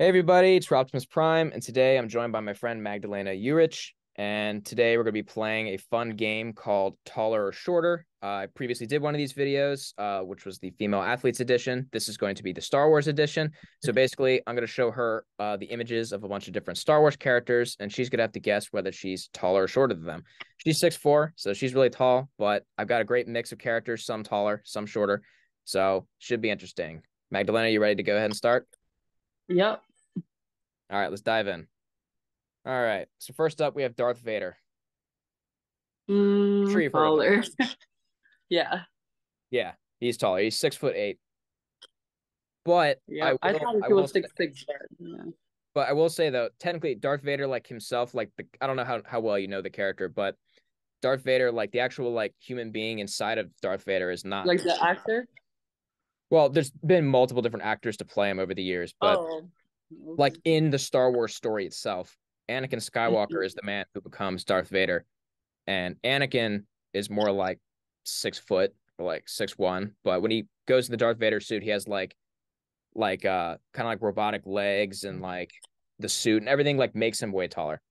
Hey everybody, it's Optimus Prime, and today I'm joined by my friend Magdalena Jurič, and today we're going to be playing a fun game called Taller or Shorter. I previously did one of these videos, which was the Female Athletes Edition. This is going to be the Star Wars Edition. So basically, I'm going to show her the images of a bunch of different Star Wars characters, and she's going to have to guess whether she's taller or shorter than them. She's 6'4", so she's really tall, but I've got a great mix of characters, some taller, some shorter, so should be interesting. Magdalena, you ready to go ahead and start? Yep. All right, let's dive in. All right. So first up, we have Darth Vader. Sure you've heard of him. Taller. Yeah. Yeah, he's taller. He's 6'8". But Yeah. I thought I he will was say, 6'6", yeah. but I will say though, technically Darth Vader, like himself, like I don't know how well you know the character, but Darth Vader, like the actual like human being inside of Darth Vader is not. Like the actor? Well, there's been multiple different actors to play him over the years, but Oh, like okay. in the Star Wars story itself, Anakin Skywalker Mhm. is the man who becomes Darth Vader, and Anakin is more like 6 foot or like 6'1", but when he goes to the Darth Vader suit, he has kind of like robotic legs and like the suit and everything like makes him way taller.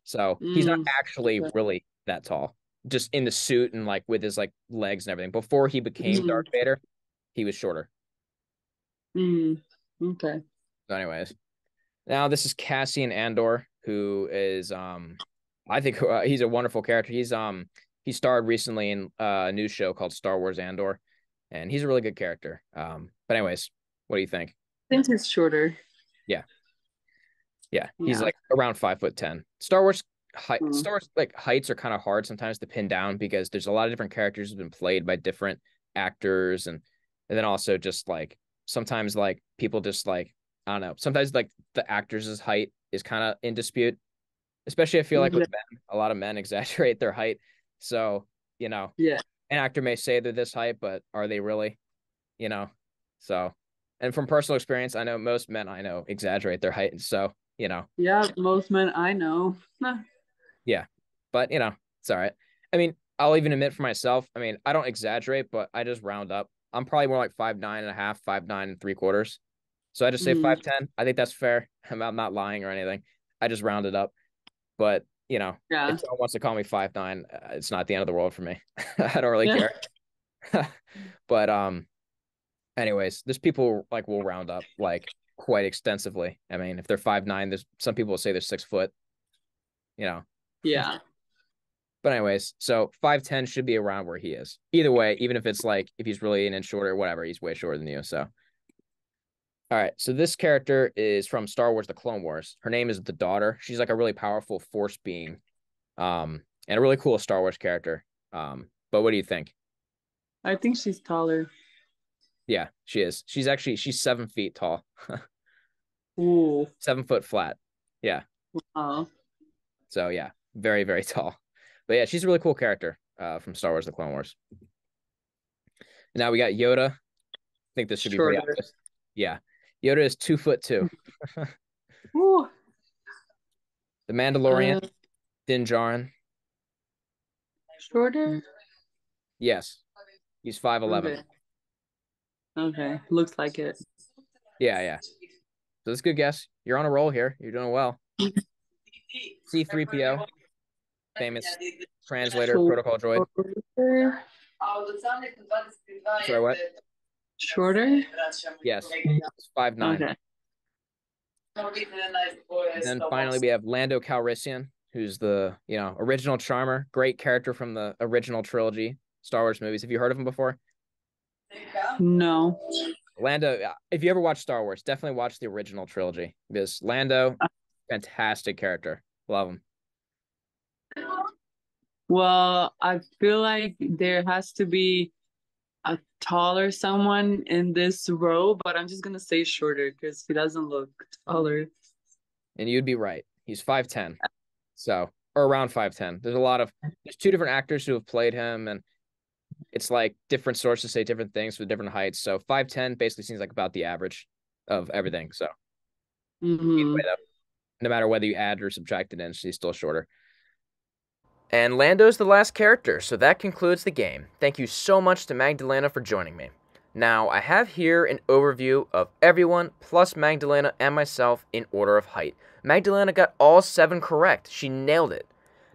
So he's not Mm, actually okay. really that tall, just in the suit and like with his like legs and everything. Before he became Mm, Darth Vader, he was shorter. mm, okay. So anyways, now this is Cassian Andor, who is I think he's a wonderful character. He starred recently in a new show called Star Wars Andor, and he's a really good character. But anyways, what do you think? I think he's shorter. Yeah, yeah, he's Yeah. like around 5'10". Star Wars Mm. Star Wars like heights are kind of hard sometimes to pin down because there's a lot of different characters who've been played by different actors, and then also just like sometimes like people just like I don't know. Sometimes like the actors' height is kind of in dispute. Especially I feel like with Yeah. men, a lot of men exaggerate their height. So, you know, Yeah. an actor may say they're this height, but are they really? You know, so, and from personal experience, I know most men I know exaggerate their height. So, Yeah, most men I know. yeah, but it's all right. I mean, I'll even admit for myself, I mean, I don't exaggerate, but I just round up. I'm probably more like 5'9.5", 5'9 3/4". So I just say Mm, 5'10". I think that's fair. I'm not lying or anything. I just rounded up. But if yeah. someone wants to call me 5'9", it's not the end of the world for me. I don't really Yeah. care. But anyways, there's people like will round up like quite extensively. I mean, if they're 5'9", there's some people will say they're 6 foot, you know. Yeah. But anyways, so 5'10" should be around where he is. Either way, even if it's like if he's really an inch shorter, whatever, he's way shorter than you. So all right, so this character is from Star Wars: The Clone Wars. Her name is the Daughter. She's like a really powerful Force being, and a really cool Star Wars character. But what do you think? I think she's taller. Yeah, she is. She's 7 feet tall, Ooh. 7 foot flat. Yeah. Oh. So yeah, very, very tall. But yeah, she's a really cool character from Star Wars: The Clone Wars. And now we got Yoda. I think this should be pretty Shorter. obvious. Yeah. Yoda is 2'2". Ooh. The Mandalorian, Uh, Din Djarin. shorter? Yes. He's 5'11". Okay. Okay. Looks like it. Yeah, yeah. So that's a good guess. You're on a roll here. You're doing well. C3PO, famous translator, protocol droid. Shorter? Sorry, what? Shorter? Yes. 5'9". Okay. And then finally, we have Lando Calrissian, who's the original Charmer, great character from the original trilogy Star Wars movies. Have you heard of him before? No. Lando, if you ever watch Star Wars, definitely watch the original trilogy because Lando, fantastic character, love him. Well, I feel like there has to be a taller someone in this row, but I'm just gonna say shorter because he doesn't look taller. And you'd be right. He's 5'10", so or around 5'10". There's two different actors who have played him, and it's like different sources say different things for different heights. So 5'10" basically seems like about the average of everything. So either way, Mm-hmm. though, no matter whether you add or subtract it in, she's still shorter. And Lando's the last character, so that concludes the game. Thank you so much to Magdalena for joining me. Now, I have here an overview of everyone plus Magdalena and myself in order of height. Magdalena got all 7 correct. She nailed it.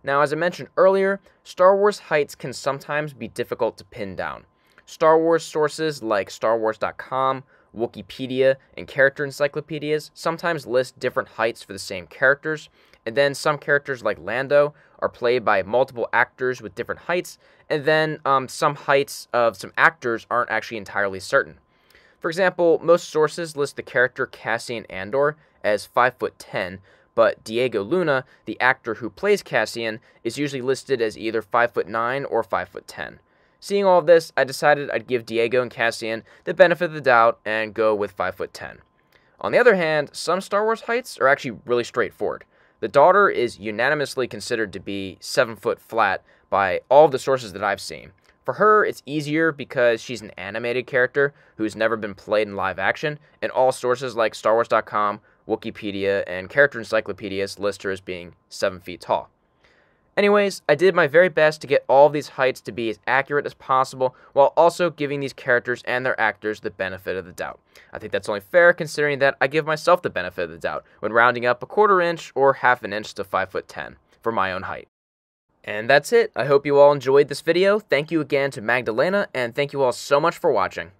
Now, as I mentioned earlier, Star Wars heights can sometimes be difficult to pin down. Star Wars sources like StarWars.com, Wikipedia, and character encyclopedias sometimes list different heights for the same characters, and then some characters like Lando are played by multiple actors with different heights, and then some heights of some actors aren't actually entirely certain. For example, most sources list the character Cassian Andor as 5'10", but Diego Luna, the actor who plays Cassian, is usually listed as either 5'9" or 5'10". Seeing all of this, I decided I'd give Diego and Cassian the benefit of the doubt and go with 5'10". On the other hand, some Star Wars heights are actually really straightforward. The daughter is unanimously considered to be 7 foot flat by all of the sources that I've seen. For her, it's easier because she's an animated character who's never been played in live action, and all sources like StarWars.com, Wikipedia, and character encyclopedias list her as being 7 feet tall. Anyways, I did my very best to get all of these heights to be as accurate as possible, while also giving these characters and their actors the benefit of the doubt. I think that's only fair considering that I give myself the benefit of the doubt when rounding up a quarter inch or half an inch to 5'10" for my own height. And that's it. I hope you all enjoyed this video. Thank you again to Magdalena, and thank you all so much for watching.